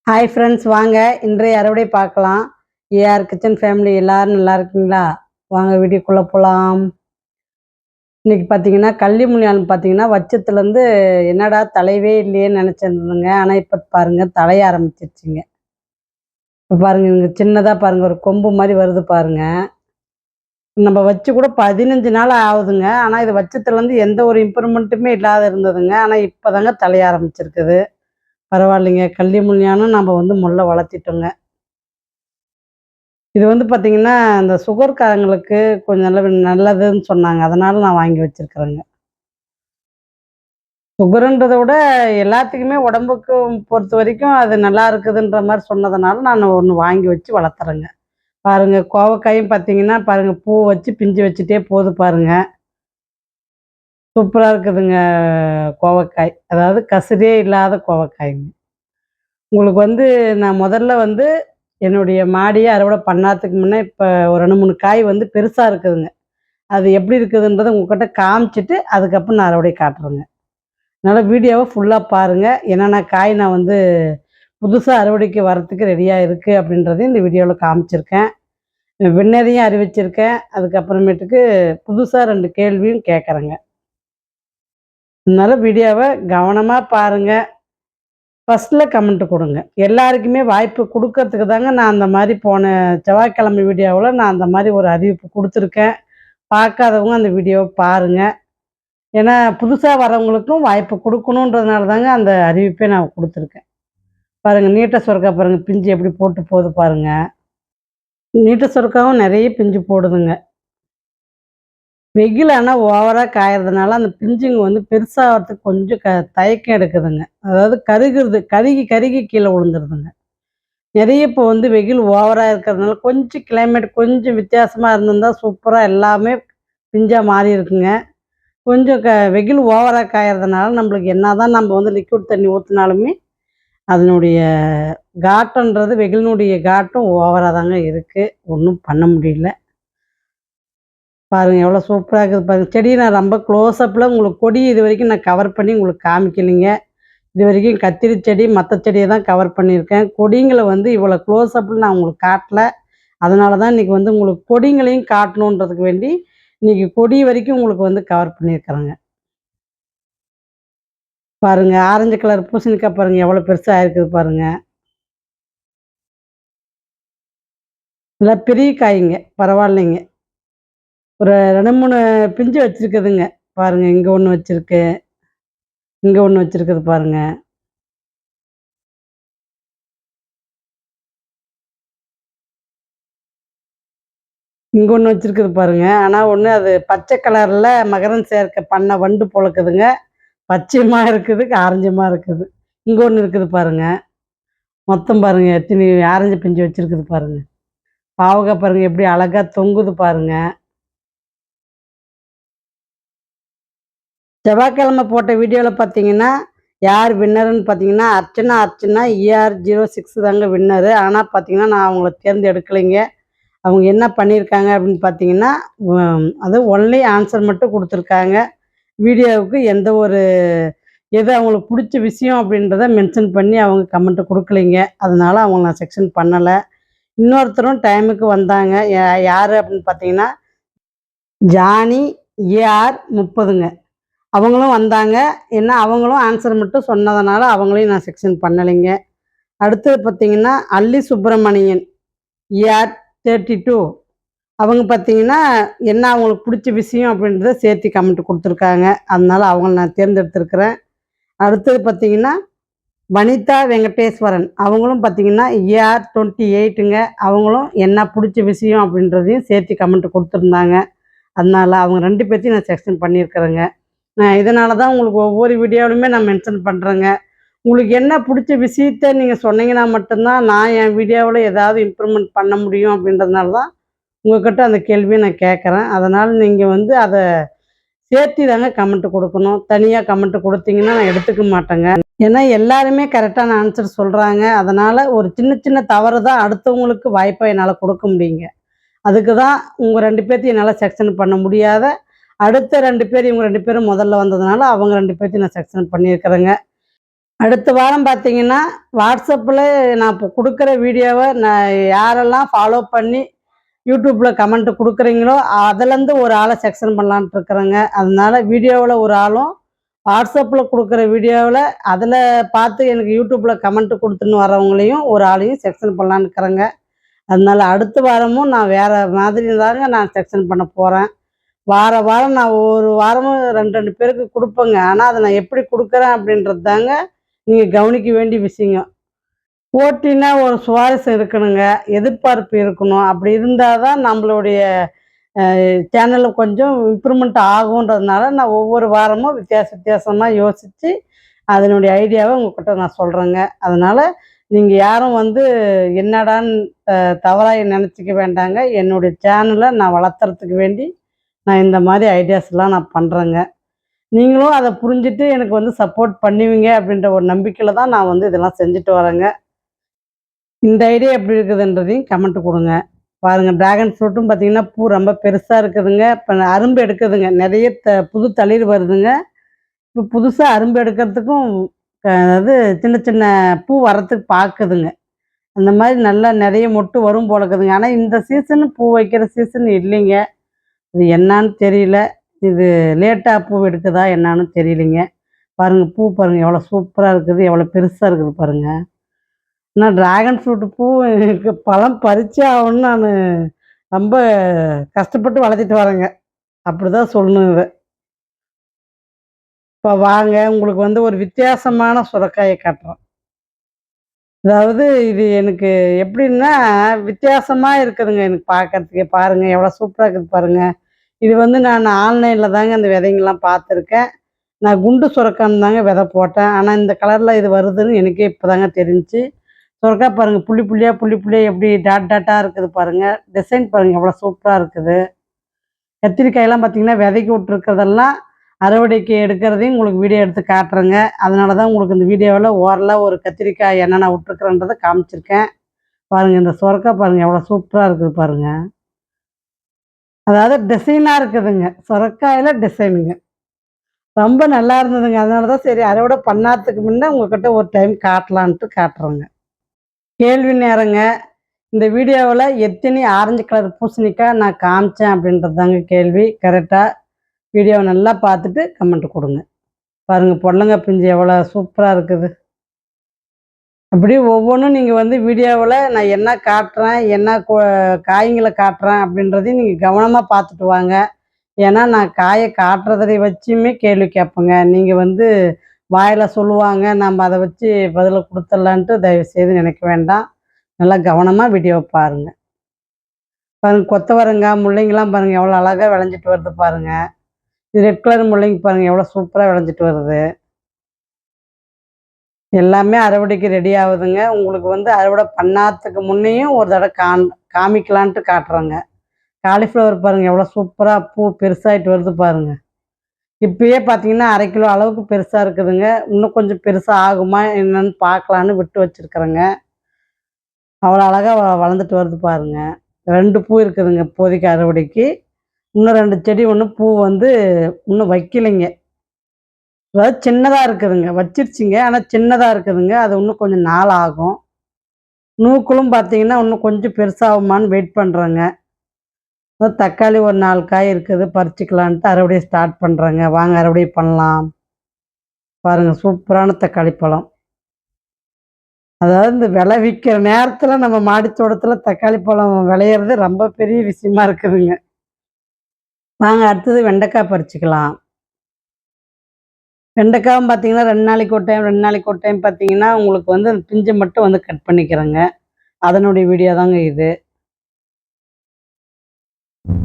Hi friends, வாங்க இன்றைய அறுவடை பார்க்கலாம். ஏஆர் கிச்சன் ஃபேமிலி எல்லாரும் நல்லா இருக்கீங்களா? வாங்க வீடியோக்குள்ளே போகலாம். இன்னைக்கு பார்த்தீங்கன்னா கள்ளிமுனியான் பார்த்தீங்கன்னா வச்சத்துலேருந்து என்னடா தலைவே இல்லையேன்னு நினச்சிருந்ததுங்க. ஆனால் இப்போ பாருங்க தலைய ஆரம்பிச்சிருச்சுங்க. இப்போ பாருங்க இங்கே சின்னதாக பாருங்க ஒரு கொம்பு மாதிரி வருது பாருங்க. நம்ம வச்சு கூட 15 நாள் ஆகுதுங்க. ஆனால் இது வச்சத்துலேருந்து எந்த ஒரு இம்ப்ரூவ்மெண்ட்டுமே இல்லாத இருந்ததுங்க. ஆனால் இப்போ தாங்க தலைய ஆரம்பிச்சிருக்குது. பரவாயில்லைங்க, கள்ளிமுனியானும் நம்ம முள்ள வளர்த்திட்டோங்க. இது பார்த்தீங்கன்னா, இந்த சுகர்காரங்களுக்கு கொஞ்சம் நல்லதுன்னு சொன்னாங்க. அதனால நான் வாங்கி வச்சிருக்கிறேங்க. சுகருன்றத விட எல்லாத்துக்குமே உடம்புக்கு பொறுத்தவரைக்கும் அது நல்லா இருக்குதுன்ற மாரி சொன்னதுனால, நான் ஒண்ணு வாங்கி வச்சு வளர்த்துறேங்க. பாருங்க கோவக்காயும் பார்த்தீங்கன்னா, பாருங்க பூ வச்சு பிஞ்சு வச்சுட்டே போது பாருங்க. சூப்பரா இருக்குதுங்க கோவக்காய். அதாவது கசடே இல்லாத கோவக்காய்ங்க. உங்களுக்கு நான் முதல்ல என்னுடைய மாடிய அறுவடை பண்ணாததுக்கு முன்னே, இப்ப ஒரு 2, 3 காய் பெருசா இருக்குதுங்க. அது எப்படி இருக்குதுன்றத உங்ககிட்ட காமிச்சுட்டு, அதுக்கப்புறம் நான் அறுவடை காட்டுறேங்க. அதனால வீடியோவ ஃபுல்லா பாருங்க. என்னென்ன காய் நான் புதுசா அறுவடைக்கு வரத்துக்கு ரெடியா இருக்கு அப்படின்றதையும் இந்த வீடியோல காமிச்சிருக்கேன். விண்ணரையும் அறிவிச்சிருக்கேன். அதுக்கப்புறமேட்டுக்கு புதுசா 2 கேள்வியும் கேட்கறேங்க. அதனால வீடியோவ கவனமா பாருங்க. ஃபர்ஸ்ட்ல கமெண்ட் கொடுங்க. எல்லாருக்குமே வாய்ப்பு குடுக்கறதுக்கு தாங்க நான் அந்த மாரி போன செவ்வாய்க்கிழமை வீடியோவுல நான் அந்த மாரி ஒரு அறிவிப்பு குடுத்துருக்கேன். பார்க்காதவங்க அந்த வீடியோவ பாருங்க. ஏன்னா, புதுசா வரவங்களுக்கும் வாய்ப்பு குடுக்கணுன்றதுனால தாங்க அந்த அறிவிப்பே நான் குடுத்துருக்கேன். பாருங்க நீட்ட சொரக்கா பாருங்க, பிஞ்சு எப்படி போட்டு போகுது பாருங்க. நீட்ட சொரக்காவும் நெறைய பிஞ்சு போடுதுங்க. வெயில் ஆனா ஓவரா காயறதுனால அந்த பிஞ்சுங்க பெருசாவறதுக்கு கொஞ்சம் தயக்கம் எடுக்குதுங்க. அதாவது கருகுறது, கருகி கருகி கீழ விழுந்துருதுங்க. நெறைய இப்போ வெயில் ஓவரா இருக்கிறதுனால கொஞ்சம் கிளைமேட் கொஞ்சம் வித்தியாசமா இருந்திருந்தா சூப்பரா எல்லாமே பிஞ்சா மாறி இருக்குங்க. கொஞ்சம் வெயில் ஓவரா காயறதுனால நம்மளுக்கு என்னதான் நம்ம லிக்விட் தண்ணி ஊத்துனாலுமே, அதனுடைய காட்டம்ன்றது வெயிலினுடைய காட்டும் ஓவரா தாங்க இருக்கு. ஒண்ணும் பண்ண முடியல. பாருங்க எவ்வளோ சூப்பரா இருக்குது பாருங்க. செடிய நான் ரொம்ப க்ளோஸ் அப்ல உங்களுக்கு கொடி இதுவரைக்கும் நான் கவர் பண்ணி உங்களுக்கு காமிக்கலைங்க. இதுவரைக்கும் கத்திரி செடி, மத்த செடிய தான் கவர் பண்ணியிருக்கேன். கொடிங்கள இவ்வளோ க்ளோஸ் அப்ல நான் உங்களுக்கு காட்டல. அதனால தான் இன்னைக்கு உங்களுக்கு கொடிங்களையும் காட்டணுன்றதுக்கு வேண்டி, இன்னைக்கு கொடி வரைக்கும் உங்களுக்கு கவர் பண்ணியிருக்கிறேங்க. பாருங்க ஆரஞ்சு கலர் பூசணிக்காய் பாருங்க எவ்வளோ பெருசா ஆயிருக்குது பாருங்க. நல்லா பெரிய காய்ங்க. பரவாயில்லைங்க. ஒரு 2, 3 பிஞ்சு வச்சிருக்குதுங்க. பாருங்க இங்க ஒண்ணு வச்சிருக்கு. இங்க ஒண்ணு வச்சிருக்குது பாருங்க. இங்க ஒண்ணு வச்சிருக்குது பாருங்க. ஆனா அது பச்சை கலர்ல மகரந்த சேர்க்கை பண்ண வண்டு பொளக்குதுங்க. பச்சையுமா இருக்குது, ஆரஞ்சுமா இருக்குது. இங்க ஒண்ணு இருக்குது பாருங்க. மொத்தம் பாருங்க எத்தினி ஆரஞ்சு பிஞ்சு வச்சிருக்குது பாருங்க. பாவக்காய் பாருங்க எப்படி அழகா தொங்குது பாருங்க. செவ்வாய்க்கிழமை போட்ட வீடியோல பார்த்தீங்கன்னா, யார் வின்னர்ன்னு பார்த்தீங்கன்னா, அர்ச்சனா ER06 தாங்க வின்னரு. ஆனா பார்த்தீங்கன்னா, நான் அவங்கள தேர்ந்தெடுக்கலைங்க. அவங்க என்ன பண்ணியிருக்காங்க அப்படின்னு பார்த்தீங்கன்னா, அது ஒன்லி ஆன்சர் மட்டும் குடுத்துருக்காங்க. வீடியோவுக்கு எந்த ஒரு எது அவங்களுக்கு புடிச்ச விஷயம் அப்படின்றத மென்ஷன் பண்ணி அவங்க கமெண்ட் குடுக்கலைங்க. அதனால அவங்கள நான் செக்ஷன் பண்ணல. இன்னொருத்தரும் டைமுக்கு வந்தாங்க. யாரு அப்படின்னு பார்த்தீங்கன்னா, ஜானி AR30ங்க. அவங்களும் வந்தாங்க. ஏன்னா அவங்களும் ஆன்சர் மட்டும் சொன்னதுனால அவங்களையும் நான் செக்ஷன் பண்ணலைங்க. அடுத்தது பார்த்தீங்கன்னா, அல்லி சுப்பிரமணியன் ER32 அவங்க பார்த்தீங்கன்னா, என்ன அவங்களுக்கு பிடிச்ச விஷயம் அப்படின்றத சேர்த்து கமெண்ட் குடுத்துருக்காங்க. அதனால அவங்கள நான் தேர்ந்தெடுத்திருக்கிறேன். அடுத்தது பார்த்தீங்கன்னா, வனிதா வெங்கடேஸ்வரன் அவங்களும் பார்த்தீங்கன்னா ER28ங்க. அவங்களும் என்ன பிடிச்ச விஷயம் அப்படின்றதையும் சேர்த்து கமெண்ட் குடுத்துருந்தாங்க. அதனால அவங்க 2 பேத்தையும் நான் செக்ஷன் பண்ணியிருக்கிறேங்க. இதனால தான் உங்களுக்கு ஒவ்வொரு வீடியோவிலுமே நான் மென்ஷன் பண்ணுறேங்க. உங்களுக்கு என்ன பிடிச்ச விஷயத்த நீங்க சொன்னீங்கன்னா மட்டும் தான், நான் என் வீடியோவுல ஏதாவது இம்ப்ரூவ்மெண்ட் பண்ண முடியும் அப்படின்றதுனால தான், உங்ககிட்ட அந்த கேள்விய நான் கேட்குறேன். அதனால நீங்க அத சேர்த்து தாங்க கமெண்ட் குடுக்கணும். தனியா கமெண்ட் குடுத்தீங்கன்னா நான் எடுத்துக்க மாட்டேங்க. ஏன்னா எல்லாருமே கரெக்டான ஆன்சர் சொல்றாங்க. அதனால ஒரு சின்ன சின்ன தவறு தான் அடுத்தவங்களுக்கு வாய்ப்பா என்னால குடுக்க முடியுங்க. அதுக்கு தான் உங்க 2 பேத்தையும் என்னால செக்ஷன் பண்ண முடியாத, அடுத்த 2 பேர் இவங்க 2 பேரும் முதல்ல வந்ததுனால அவங்க 2 பேத்தையும் நான் செக்ஷன் பண்ணியிருக்கிறேங்க. அடுத்த வாரம் பார்த்தீங்கன்னா, வாட்ஸ்அப்பில் நான் இப்போ குடுக்குற வீடியோவ நான் யாரெல்லாம் ஃபாலோ பண்ணி யூடியூப்ல கமெண்ட் குடுக்குறீங்களோ, அதுலேருந்து ஒரு ஆள செக்ஷன் பண்ணலான்ட்டு இருக்கிறேங்க. அதனால வீடியோவுல ஒரு ஆளும், வாட்ஸ்அப்ல குடுக்குற வீடியோவுல அதில பார்த்து எனக்கு யூடியூப்ல கமெண்ட் குடுத்துன்னு வரவங்களையும் ஒரு ஆளையும் செக்ஷன் பண்ணலான்னு இருக்கிறேங்க. அதனால அடுத்த வாரமும் நான் வேற மாதிரி தாங்க நான் செக்ஷன் பண்ண போறேன். வாரம் நான் ஒரு வாரமும் 2, 2 பேருக்கு குடுப்பேங்க. ஆனா, அத நான் எப்படி குடுக்குறேன் அப்படின்றது தாங்க நீங்க கவனிக்க வேண்டிய விஷயம். போட்டின்னா ஒரு சுவாரஸ்யம் இருக்கணுங்க. எதிர்பார்ப்பு இருக்கணும். அப்படி இருந்தா தான் நம்மளுடைய சேனல்ல கொஞ்சம் இம்ப்ரூவ்மெண்ட் ஆகுன்றதுனால, நான் ஒவ்வொரு வாரமும் வித்தியாசமா யோசிச்சு, அதனுடைய ஐடியாவ உங்ககிட்ட நான் சொல்றேங்க. அதனால நீங்க யாரும் வந்து என்னடான்னு தவறா நெனச்சுக்க வேண்டாங்க. என்னுடைய சேனல நான் வளர்த்துறதுக்கு வேண்டி, நான் இந்த மாரி ஐடியாஸ்லாம் நான் பண்றேங்க. நீங்களும் அத புரிஞ்சுட்டு எனக்கு வந்து சப்போர்ட் பண்ணுவீங்க அப்படின்ற ஒரு நம்பிக்கையில தான் நான் வந்து இதெல்லாம் செஞ்சுட்டு வரேங்க. இந்த ஐடியா எப்படி இருக்குதுன்றதையும் கமெண்ட் குடுங்க. பாருங்க டிராகன் ஃப்ரூட்டும் பார்த்தீங்கன்னா, பூ ரொம்ப பெருசா இருக்குதுங்க. இப்ப அரும்பு எடுக்குதுங்க. நெறைய புது தளிர் வருதுங்க. இப்ப புதுசா அரும்பு எடுக்கிறதுக்கும் அதாவது சின்ன சின்ன பூ வரத்துக்கு பாக்குதுங்க. அந்த மாரி நல்லா நெறைய மொட்டு வரும் போல இருக்குதுங்க. ஆனா இந்த சீசன் பூ வைக்கிற சீசன் இல்லைங்க. இது என்னான்னு தெரியல. இது லேட்டா பூ எடுக்குதா என்னான்னு தெரியலைங்க. பாருங்க பூ பாருங்க எவ்வளோ சூப்பரா இருக்குது. எவ்வளோ பெருசா இருக்குது பாருங்க. நான் டிராகன் ஃப்ரூட் பூ எனக்கு பழம் பறிச்சே ஆகணும்னு நானு ரொம்ப கஷ்டப்பட்டு வளர்த்திட்டு வரேங்க. அப்படிதான் சொல்லணும் இத. இப்ப வாங்க உங்களுக்கு வந்து ஒரு வித்தியாசமான சுரைக்காய காட்டுறேன். அதாவது இது எனக்கு எப்படின்னா, வித்தியாசமா இருக்குதுங்க எனக்கு பார்க்கறதுக்கே. பாருங்க எவ்வளோ சூப்பரா இருக்குது பாருங்க. இது வந்து நான் ஆன்லைன்ல தாங்க அந்த விதைங்கலாம் பார்த்துருக்கேன். நான் குண்டு சுரக்கான்னு தாங்க விதை போட்டேன். ஆனா இந்த கலர்ல இது வருதுன்னு எனக்கே இப்பதாங்க தெரிஞ்சுச்சு. சுரக்கா பாருங்க புள்ளி புள்ளியா எப்படி டாட் டாட்டா இருக்குது பாருங்க. டிசைன் பாருங்க எவ்வளோ சூப்பரா இருக்குது. கத்திரிக்காயெல்லாம் பார்த்தீங்கன்னா, விதைக்கு விட்டுருக்கிறதெல்லாம் அறுவடைக்கு எடுக்கிறதையும் உங்களுக்கு வீடியோ எடுத்து காட்டுறேங்க. அதனால தான் உங்களுக்கு இந்த வீடியோவுல ஓரலா ஒரு கத்திரிக்காய் என்னென்ன விட்டுருக்குறேன்றத காமிச்சிருக்கேன். பாருங்க இந்த சொரக்கா பாருங்க எவ்வளோ சூப்பரா இருக்குது பாருங்க. அதாவது டிசைனா இருக்குதுங்க. சொரக்காயில டிசைனுங்க. ரொம்ப நல்லா இருந்ததுங்க. அதனால தான் சரி அறுவடை பண்ணாததுக்கு முன்ன உங்ககிட்ட ஒரு டைம் காட்டலான்ட்டு காட்டுறேங்க. கேள்வி நேரங்க. இந்த வீடியோவுல எத்தனை ஆரஞ்சு கலர் பூசணிக்காய் நான் காமிச்சேன் அப்படின்றது தாங்க கேள்வி. கரெக்ட்டா வீடியோவ நல்லா பார்த்துட்டு கமெண்ட் குடுங்க. பாருங்க பொடலங்கா பிஞ்சு எவ்வளோ சூப்பரா இருக்குது. அப்படியே ஒவ்வொன்னும் நீங்க வந்து வீடியோவுல நான் என்ன காட்டுறேன், என்ன காய்ங்கள காட்டுறேன் அப்படின்றதையும் நீங்க கவனமா பார்த்துட்டு வாங்க. ஏன்னா, நான் காய காட்டுறதை வச்சுமே கேள்வி கேட்பேங்க. நீங்க வந்து வாயில சொல்லுவாங்க, நம்ம அத வச்சு பதில குடுத்துடலான்ட்டு தயவுசெய்து நினைக்க வேண்டாம். நல்லா கவனமா வீடியோவ பாருங்க. பாருங்க கொத்தவரங்காய், முள்ளங்கிலாம் பாருங்க எவ்வளோ அழகா விளைஞ்சிட்டு வருது பாருங்க. இது ரெட் கலர் முள்ளங்கி பாருங்க எவ்வளோ சூப்பரா விளைஞ்சிட்டு வருது. எல்லாமே அறுவடைக்கு ரெடி ஆகுதுங்க. உங்களுக்கு வந்து அறுவடை பண்ணாததுக்கு முன்னேயும் ஒரு தடவ காமிக்கலான்ட்டு காட்டுறேங்க. காலிஃப்ளவர் பாருங்க எவ்வளோ சூப்பரா பூ பெருசாயிட்டு வருது பாருங்க. இப்பயே பார்த்தீங்கன்னா, 1/2 கிலோ அளவுக்கு பெருசா இருக்குதுங்க. இன்னும் கொஞ்சம் பெருசா ஆகுமா என்னன்னு பார்க்கலான்னு விட்டு வச்சிருக்கிறேங்க. அவ்வளோ அழகா வளர்ந்துட்டு வருது பாருங்க. 2 பூ இருக்குதுங்க இப்போதைக்கு அறுவடைக்கு. இன்னும் 2 செடி பூ வந்து இன்னும் வைக்கலைங்க. அதாவது சின்னதா இருக்குதுங்க. வச்சிருச்சுங்க. ஆனா சின்னதா இருக்குதுங்க. அது இன்னும் கொஞ்சம் நாள் ஆகும். நூக்களும் பார்த்தீங்கன்னா, இன்னும் கொஞ்சம் பெருசாகுமான்னு வெயிட் பண்றேங்க. தக்காளி ஒரு 4 காய் இருக்குது. பறிச்சுக்கலான்ட்டு அறுவடைய ஸ்டார்ட் பண்றேங்க. வாங்க அறுவடை பண்ணலாம். பாருங்க சூப்பரான தக்காளி பழம். அதாவது இந்த விளைவிக்கிற நேரத்துல நம்ம மாடி தோட்டத்துல தக்காளி பழம் விளையிறது ரொம்ப பெரிய விஷயமா இருக்குதுங்க. வாங்க அடுத்தது வெண்டைக்காய் பறிச்சுக்கலாம். வெண்டைக்காவும் பார்த்தீங்கன்னா 2 நாளைக்கு ஒரு டைம், 2 நாளைக்கு ஒரு டைம் பார்த்தீங்கன்னா, உங்களுக்கு வந்து பிஞ்ச மட்டும் வந்து கட் பண்ணிக்கிறேங்க. அதனுடைய வீடியோ தாங்க இது.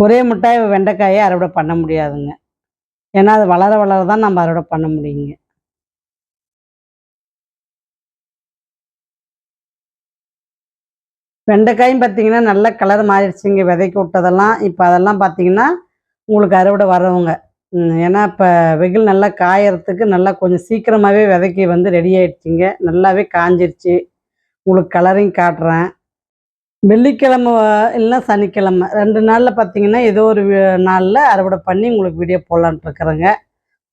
ஒரே முட்டாய் வெண்டைக்காய அறுவடை பண்ண முடியாதுங்க. ஏன்னா, அது வளர வளர தான் நம்ம அறுவடை பண்ண முடியுங்க. வெண்டைக்காயும் பார்த்தீங்கன்னா, நல்ல கலர் மாறிடுச்சுங்க விதைக்கு விட்டதெல்லாம். இப்ப அதெல்லாம் பார்த்தீங்கன்னா, உங்களுக்கு அறுவடை வரவுங்க. ஏன்னா, இப்ப வெயில் நல்லா காயறதுக்கு நல்லா கொஞ்சம் சீக்கிரமாவே விதைக்கு வந்து ரெடி ஆயிடுச்சுங்க. நல்லாவே காஞ்சிருச்சு. உங்களுக்கு கலரையும் காட்டுறேன். வெள்ளிக்கிழமை இல்லன்னா சனிக்கிழமை 2 நாள்ல பார்த்தீங்கன்னா, ஏதோ ஒரு நாள்ல அறுவடை பண்ணி உங்களுக்கு வீடியோ போடலான்ட்டு இருக்கிறேங்க.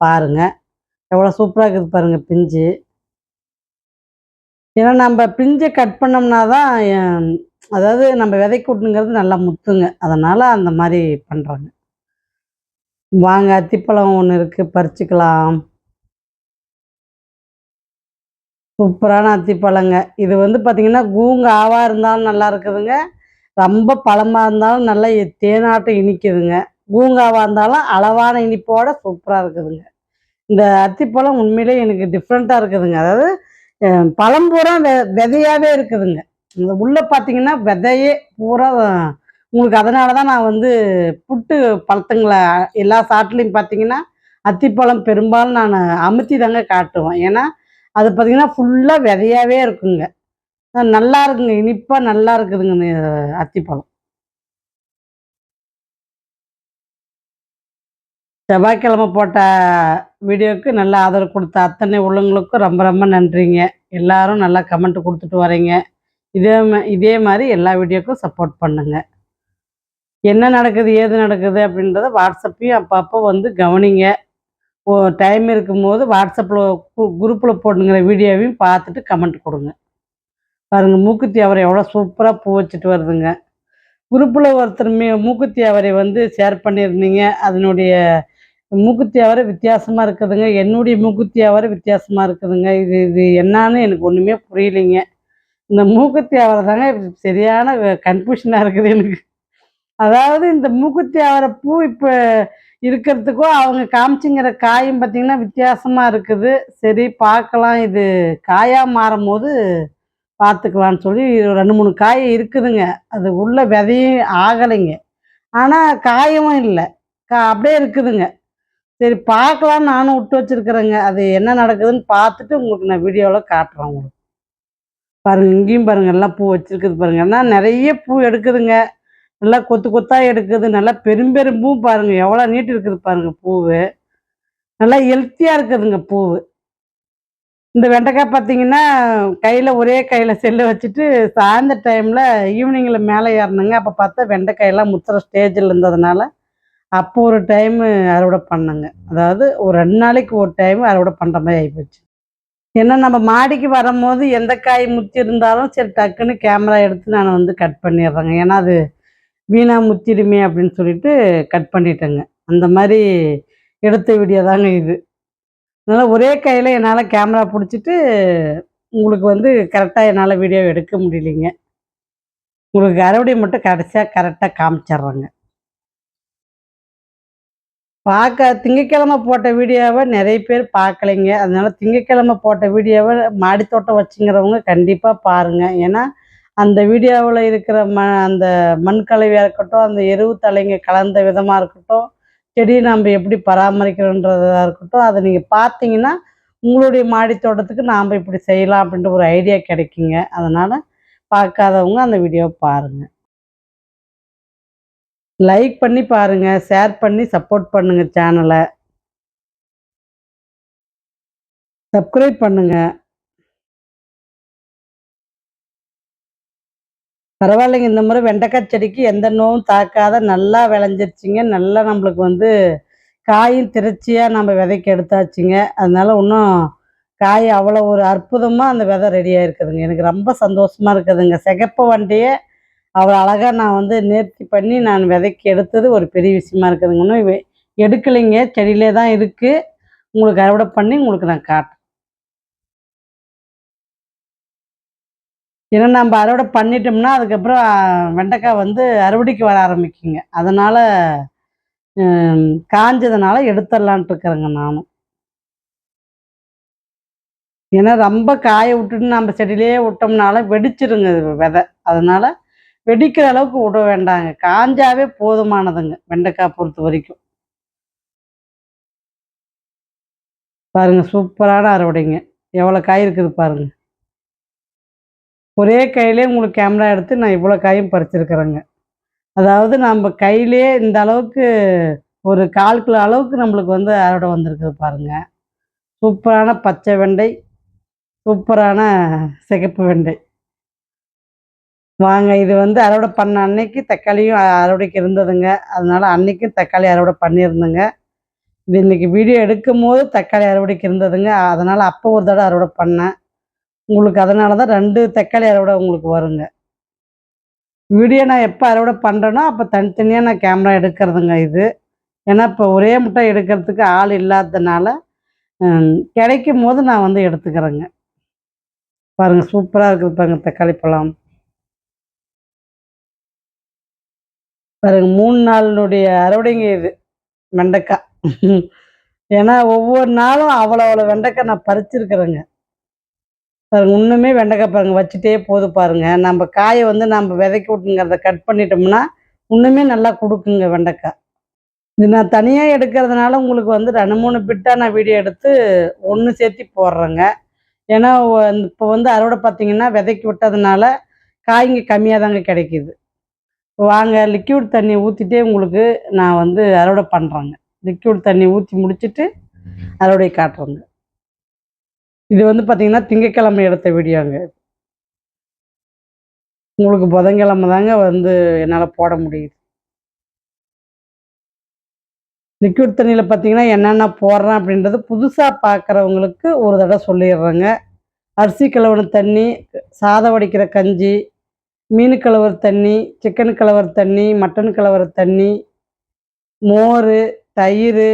பாருங்க. எவ்வளோ சூப்பரா இருக்குது பாருங்க பிஞ்சு. ஏன்னா நம்ம பிஞ்சை கட் பண்ணோம்னா தான் அதாவது நம்ம விதைக்கூட்டுங்கிறது நல்லா முத்துங்க. அதனால் அந்த மாதிரி பண்ணுறாங்க. வாங்க அத்திப்பழம் ஒன்று இருக்குது, பறிச்சுக்கலாம். சூப்பரான அத்திப்பழங்க. இது வந்து பார்த்திங்கன்னா கூங்காவா இருந்தாலும் நல்லா இருக்குதுங்க. ரொம்ப பழமா இருந்தாலும் நல்லா தேனாட்டம் இனிக்குதுங்க. பூங்காவா இருந்தாலும் அளவான இனிப்போட சூப்பரா இருக்குதுங்க. இந்த அத்திப்பழம் உண்மையிலே எனக்கு டிஃப்ரெண்ட்டா இருக்குதுங்க. அதாவது பழம் பூரா விதையாவே இருக்குதுங்க. இந்த உள்ள பார்த்தீங்கன்னா விதையே பூரா உங்களுக்கு அதனால தான் நான் வந்து புட்டு பழத்துங்கள எல்லா சாட்டுலயும் பார்த்தீங்கன்னா, அத்திப்பழம் பெரும்பாலும் நானு அமுத்தி தாங்க காட்டுவேன். ஏன்னா, அது பார்த்தீங்கன்னா ஃபுல்லா விதையாவே இருக்குங்க. நல்லா இருக்குங்க. இனிப்பா நல்லா இருக்குதுங்க இந்த அத்திப்பழம். செவ்வாய்க்கிழமை போட்ட வீடியோவுக்கு நல்ல ஆதரவு கொடுத்த அத்தனை உள்ளவங்களுக்கும் ரொம்ப ரொம்ப நன்றிங்க. எல்லாரும் நல்லா கமெண்ட் குடுத்துட்டு வரீங்க. இதே மாரி எல்லா வீடியோக்கும் சப்போர்ட் பண்ணுங்க. என்ன நடக்குது, ஏது நடக்குது அப்படின்றத வாட்ஸ்அப்லயும் அப்பப்போ வந்து கவனிங்க. டைம் இருக்கும்போது வாட்ஸ்அப்ல குரூப்ல போடுங்கிற வீடியோவையும் பார்த்துட்டு கமெண்ட் குடுங்க. பாருங்க மூக்குத்தி அவரை எவ்வளோ சூப்பரா பூ வச்சுட்டு வருதுங்க. குரூப்ல ஒருத்தர் மூக்குத்தி அவரை வந்து ஷேர் பண்ணியிருந்தீங்க. அதனுடைய மூக்குத்தி அவரை வித்தியாசமா இருக்குதுங்க. என்னுடைய மூக்குத்தி அவரை வித்தியாசமா இருக்குதுங்க. இது இது என்னான்னு எனக்கு ஒண்ணுமே புரியலைங்க. இந்த மூக்குத்தி அவரை தாங்க சரியான கன்ஃப்யூஷனா இருக்குது எனக்கு. அதாவது இந்த மூக்குத்தி அவரை பூ இப்ப இருக்கிறதுக்கும், அவங்க காமிச்சுங்கிற காயும் பார்த்தீங்கன்னா வித்தியாசமா இருக்குது. சரி பார்க்கலாம் இது காயா மாறும்போது பார்த்துக்கலான்னு சொல்லி 2, 3 காய் இருக்குதுங்க. அது உள்ள விதையும் ஆகலைங்க. ஆனா காயவும் இல்ல. அப்படியே இருக்குதுங்க. சரி பார்க்கலான்னு நானும் விட்டு வச்சிருக்கிறேங்க. அது என்ன நடக்குதுன்னு பார்த்துட்டு உங்களுக்கு நான் வீடியோல காட்டுறேன் உங்களுக்கு. பாருங்க இங்கேயும் பாருங்க எல்லாம் பூ வச்சிருக்குது பாருங்க. ஆனா நெறைய பூ எடுக்குதுங்க. நல்லா கொத்து கொத்தா எடுக்குது. நல்லா பெரும் பெரும் பூ பாருங்க. எவ்வளோ நீட்டு இருக்குது பாருங்க பூவு. நல்லா ஹெல்த்தியா இருக்குதுங்க பூவு. இந்த வெண்டைக்காய் பார்த்தீங்கன்னா, ஒரே கையில செல்ல வச்சுட்டு சாயந்தர டைம்ல ஈவினிங்ல மேலே ஏறுனேங்க. அப்ப பார்த்தா வெண்டைக்காயெல்லாம் முத்துற ஸ்டேஜ்ல இருந்ததுனால, அப்போ ஒரு டைமு அறுவடை பண்ணேங்க. அதாவது ஒரு 2 நாளைக்கு ஒரு டைம் அறுவடை பண்ற மாரி ஆயிப்போச்சு. ஏன்னா நம்ம மாடிக்கு வரும்போது எந்த காய் முத்திருந்தாலும் சரி டக்குன்னு கேமரா எடுத்து நான் வந்து கட் பண்ணிடுறேங்க. ஏன்னா அது வீணா முத்திடுமே அப்படின்னு சொல்லிட்டு கட் பண்ணிட்டேங்க. அந்த மாரி எடுத்த வீடியோ தாங்க இது. அதனால ஒரே கையில என்னால கேமரா புடிச்சிட்டு, உங்களுக்கு வந்து கரெக்ட்டா என்னால வீடியோ எடுக்க முடியலைங்க. உங்களுக்கு அறுவடை மட்டும் கடைசியா கரெக்ட்டா காமிச்சர்றேங்க. திங்கட்கிழமை போட்ட வீடியோவ நெறைய பேர் பார்க்கலைங்க. அதனால திங்கட்கிழமை போட்ட வீடியோவ மாடித்தோட்டம் வச்சுங்கிறவங்க கண்டிப்பா பாருங்க. ஏன்னா, அந்த வீடியோவுல இருக்கிற அந்த மண் கலவையா இருக்கட்டும், அந்த எருவு தலைங்க கலந்த விதமா இருக்கட்டும், செடிய நம்ப எப்படி பராமரிக்கிறோன்றதா இருக்கட்டும், அத நீங்க பார்த்தீங்கன்னா, உங்களுடைய மாடித்தோட்டத்துக்கு நாம இப்படி செய்யலாம் அப்படின்ற ஒரு ஐடியா கிடைக்குங்க. அதனால பார்க்காதவங்க அந்த வீடியோவ பாருங்க. லைக் பண்ணி பாருங்க, ஷேர் பண்ணி சப்போர்ட் பண்ணுங்க சேனல. சப்ஸ்கிரைப் பண்ணுங்க. பரவாயில்லைங்க. இந்த முறை வெண்டைக்காய் செடிக்கு எந்த நோவும் தாக்காத நல்லா விளைஞ்சிருச்சுங்க. நல்லா நம்மளுக்கு வந்து காயும் திரட்சியா நம்ம விதைக்கு எடுத்தாச்சுங்க. அதனால இன்னும் காய் அவ்வளோ ஒரு அற்புதமா அந்த விதை ரெடி ஆயிருக்குதுங்க. எனக்கு ரொம்ப சந்தோஷமா இருக்குதுங்க. சிகப்பு வண்டிய அவ்வளோ அழகா நான் வந்து நேர்த்தி பண்ணி நான் விதைக்கு எடுத்தது ஒரு பெரிய விஷயமா இருக்குதுங்க. இன்னும் எடுக்கலைங்க. செடியிலே தான் இருக்கு. உங்களுக்கு அறுவடை பண்ணி உங்களுக்கு நான் காட்டுறேன். ஏன்னா நம்ப அறுவடை பண்ணிட்டோம்னா, அதுக்கப்புறம் வெண்டைக்காய் வந்து அறுவடைக்கு வர ஆரம்பிக்குங்க. அதனால காஞ்சதுனால எடுத்துடலான்ட்டு இருக்கிறேங்க நானும். ஏன்னா ரொம்ப காய விட்டுட்டு நம்ம செடியிலேயே விட்டோம்னாலும் வெடிச்சிருங்க விதை. அதனால வெடிக்கிற அளவுக்கு விட வேண்டாங்க. காஞ்சாவே போதுமானதுங்க, வெண்டைக்காய் பொறுத்தவரைக்கும். பாருங்க சூப்பரான அறுவடைங்க. எவ்வளோ காய் இருக்குது பாருங்க. ஒரே கையிலேயே உங்களுக்கு கேமரா எடுத்து நான் இவ்வளோ காயும் பறிச்சிருக்கிறேங்க. அதாவது நம்ப கையிலேயே இந்த அளவுக்கு ஒரு 1/4 கிலோ அளவுக்கு நம்மளுக்கு வந்து அறுவடை வந்திருக்குது பாருங்க. சூப்பரான பச்சை வெண்டை, சூப்பரான சிகப்பு வெண்டை. வாங்க இது வந்து அறுவடை பண்ண அன்னைக்கு தக்காளியும் அறுவடைக்கு இருந்ததுங்க. அதனால அன்னைக்கும் தக்காளி அறுவடை பண்ணியிருந்தேங்க. இது இன்னைக்கு வீடியோ எடுக்கும்போது தக்காளி அறுவடைக்கு இருந்ததுங்க. அதனால அப்போ ஒரு தடவ அறுவடை பண்ணேன். உங்களுக்கு. அதனால தான் 2 தக்காளி அறுவடை உங்களுக்கு வருங்க. வீடியோ நான் எப்போ அறுவடை பண்ணுறேனோ அப்போ தனித்தனியாக நான் கேமரா எடுக்கிறதுங்க இது. ஏன்னா இப்போ ஒரே முட்டை எடுக்கிறதுக்கு ஆள் இல்லாததுனால கிடைக்கும் போது நான் வந்து எடுத்துக்கிறேங்க. பாருங்கள் சூப்பராக இருக்குது பாருங்கள் தக்காளி பழம். பாருங்கள் 3 நாளினுடைய அறுவடைங்க இது வெண்டைக்காய். ஏன்னா ஒவ்வொரு நாளும் அவ்வளோ அவ்வளோ வெண்டைக்காய் நான் பறிச்சிருக்கிறேங்க. பாருங்க இன்னுமே வெண்டைக்காய் பாருங்க வச்சுட்டே போது பாருங்க. நம்ம காயை வந்து நம்ம விதைக்கி விட்டுங்கிறத கட் பண்ணிட்டோம்னா இன்னுமே நல்லா கொடுக்குங்க வெண்டைக்காய். இது நான் தனியாக எடுக்கிறதுனால உங்களுக்கு வந்து 2, 3 பிட்டாக நான் வீடியோ எடுத்து ஒன்று சேர்த்தி போடுறேங்க. ஏன்னா இப்போ வந்து அறுவடை பார்த்தீங்கன்னா விதைக்கி விட்டதுனால காய்ங்க கம்மியாக தாங்க கிடைக்கிது. வாங்க லிக்விட் தண்ணி ஊற்றிட்டே உங்களுக்கு நான் வந்து அறுவடை பண்ணுறேங்க. லிக்விட் தண்ணி ஊற்றி முடிச்சுட்டு அறுவடை காட்டுறேங்க. இது வந்து பார்த்தீங்கன்னா திங்கட்கிழமை எடுத்த வீடியோங்க. உங்களுக்கு புதன்கிழமை தாங்க வந்து என்னால் போட முடியுது. லிக்விட் தண்ணியில் பார்த்தீங்கன்னா என்னென்ன போடுறேன் அப்படின்றது புதுசாக பார்க்குறவங்களுக்கு ஒரு தடவை சொல்லிடுறேங்க. அரிசி கழுவுன தண்ணி, சாதம் வடிக்கிற கஞ்சி, மீன் கழுவுற தண்ணி, சிக்கன் கழுவுற தண்ணி, மட்டன் கழுவுற தண்ணி, மோர், தயிர்,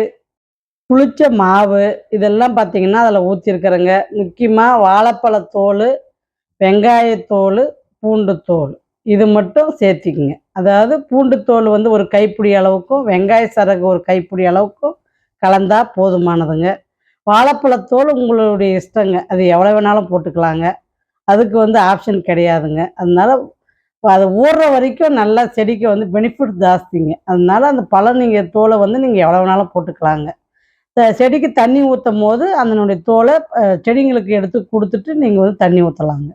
புளிச்ச மாவு இதெல்லாம் பார்த்தீங்கன்னா அதில் ஊற்றிருக்கிறேங்க. முக்கியமாக வாழைப்பழத்தோல், வெங்காயத்தோல், பூண்டு தோல் இது மட்டும் சேர்த்திக்குங்க. அதாவது பூண்டு தோல் வந்து ஒரு கைப்பிடி அளவுக்கும், வெங்காய சரகு ஒரு கைப்பிடி அளவுக்கும் கலந்தா போதுமானதுங்க. வாழைப்பழத்தோல் உங்களுடைய இஷ்டங்க. அது எவ்வளோ வேணாலும் போட்டுக்கலாங்க. அதுக்கு வந்து ஆப்ஷன் கிடையாதுங்க. அதனால அது ஊறுற வரைக்கும் நல்லா செடிக்கு வந்து பெனிஃபிட் ஜாஸ்திங்க. அதனால அந்த பழம் நீங்கள் தோலை வந்து நீங்கள் எவ்வளோ வேணாலும் போட்டுக்கலாங்க. செடிக்கு தண்ணி ஊற்றும் போது அதனுடைய தோலை செடிங்களுக்கு எடுத்து கொடுத்துட்டு நீங்கள் வந்து தண்ணி ஊற்றலாங்க.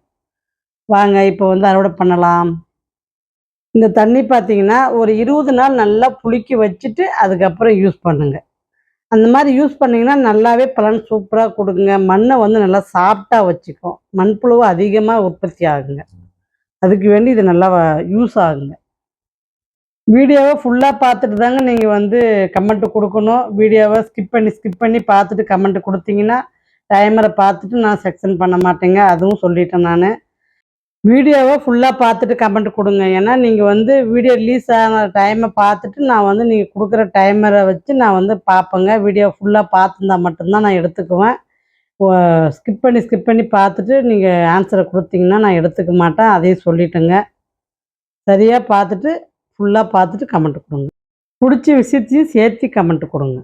வாங்க இப்போ வந்து அறுவடை பண்ணலாம். இந்த தண்ணி பார்த்தீங்கன்னா ஒரு 20 நாள் நல்லா புளிக்க வச்சுட்டு அதுக்கப்புறம் யூஸ் பண்ணுங்க. அந்த மாதிரி யூஸ் பண்ணிங்கன்னா நல்லாவே பலன் சூப்பராக கொடுக்குங்க. மண்ணை வந்து நல்லா சாஃப்டாக வச்சுக்கும். மண்புழுவு அதிகமாக உற்பத்தி ஆகுங்க. அதுக்கு வேண்டி இது நல்லா யூஸ் ஆகுங்க. வீடியோவை ஃபுல்லாக பார்த்துட்டு தாங்க நீங்கள் வந்து கமெண்ட்டு கொடுக்கணும். வீடியோவை ஸ்கிப் பண்ணி பார்த்துட்டு கமெண்ட்டு கொடுத்தீங்கன்னா டைமரை பார்த்துட்டு நான் செக்ஷன் பண்ண மாட்டேங்க. அதுவும் சொல்லிட்டேன் நான். வீடியோவை ஃபுல்லாக பார்த்துட்டு கமெண்ட் கொடுங்க. ஏன்னா நீங்கள் வந்து வீடியோ ரிலீஸ் ஆன டைமை பார்த்துட்டு நான் வந்து நீங்கள் கொடுக்குற டைமரை வச்சு நான் வந்து பார்ப்பேங்க. வீடியோ ஃபுல்லாக பார்த்துருந்தா மட்டும்தான் நான் எடுத்துக்குவேன். ஸ்கிப் பண்ணி பார்த்துட்டு நீங்கள் ஆன்சரை கொடுத்தீங்கன்னா நான் எடுத்துக்க மாட்டேன். அதையும் சொல்லிட்டேங்க. சரியாக பார்த்துட்டு ஃபுல்லாக பார்த்துட்டு கமெண்ட் கொடுங்க. பிடிச்ச விஷயத்தையும் சேர்த்து கமெண்ட் கொடுங்க.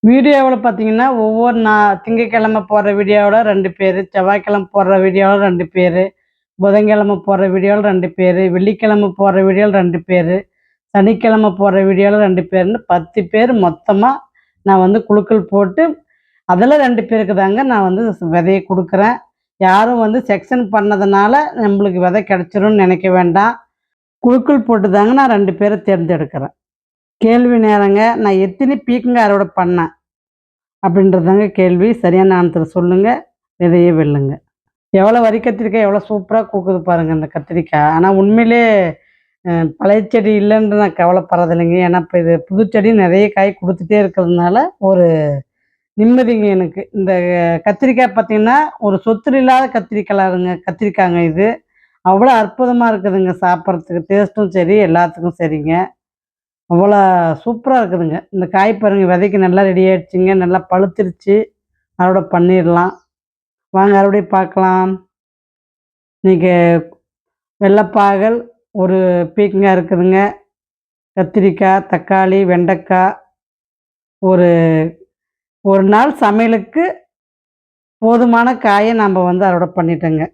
வீடியோவில் பார்த்தீங்கன்னா ஒவ்வொரு திங்கக்கிழமை போடுற வீடியோவில் 2 பேர், செவ்வாய்க்கிழமை போடுற வீடியோவில் 2 பேர், புதன்கிழமை போடுற வீடியோவில் 2 பேர், வெள்ளிக்கிழமை போடுற வீடியோவில் 2 பேர், சனிக்கிழமை போடுற வீடியோவில் 2 பேர்னு 10 பேர் மொத்தமாக நான் வந்து குழுக்கள் போட்டு அதில் 2 பேருக்கு தாங்க நான் வந்து விதையை கொடுக்குறேன். யாரும் வந்து செக்ஷன் பண்ணதுனால நம்மளுக்கு விதை கிடச்சிரும்னு நினைக்க வேண்டாம். குழுக்கள் போட்டு தாங்க நான் 2 பேரை தேர்ந்தெடுக்கிறேன். கேள்வி நேரங்க. நான் எத்தனை பீக்கங்க அறுவடை பண்ணேன் அப்படின்றதாங்க கேள்வி. சரியான ஆன்சர் சொல்லுங்கள். விதையை வெல்லுங்க. எவ்வளோ வரி கத்திரிக்காய் எவ்வளோ சூப்பராக கொடுக்குது பாருங்கள் இந்த கத்திரிக்காய். ஆனால் உண்மையிலே பழைய செடி இல்லைன்னு நான் கவலைப்படுறதில்லைங்க. ஏன்னா இப்போ இது புதுச்செடி நிறைய காய் கொடுத்துட்டே இருக்கிறதுனால ஒரு நிம்மதிங்க எனக்கு. இந்த கத்திரிக்காய் பார்த்திங்கன்னா ஒரு சொத்து இல்லாத கத்திரிக்காய்ங்க இது. அவ்வளோ அற்புதமாக இருக்குதுங்க சாப்பிட்றதுக்கு. டேஸ்ட்டும் சரி எல்லாத்துக்கும் சரிங்க. அவ்வளோ சூப்பராக இருக்குதுங்க. இந்த காய் பாருங்கள் விதைக்கு நல்லா ரெடி ஆகிடுச்சிங்க. நல்லா பழுத்துருச்சு. அறுவடை பண்ணிடலாம். வாங்க அறுவடை பார்க்கலாம். இன்றைக்கி வெள்ளைப்பாகல் ஒரு பீக்கங்காய் இருக்குதுங்க. கத்திரிக்காய், தக்காளி, வெண்டைக்காய் ஒரு நாள் சமையலுக்கு போதுமான காயை நம்ம வந்து அறுவடை பண்ணிட்டோங்க.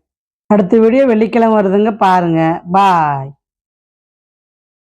அடுத்த வீடியோ வெள்ளிக்கிழமை வருதுங்க பாருங்கள். பாய்.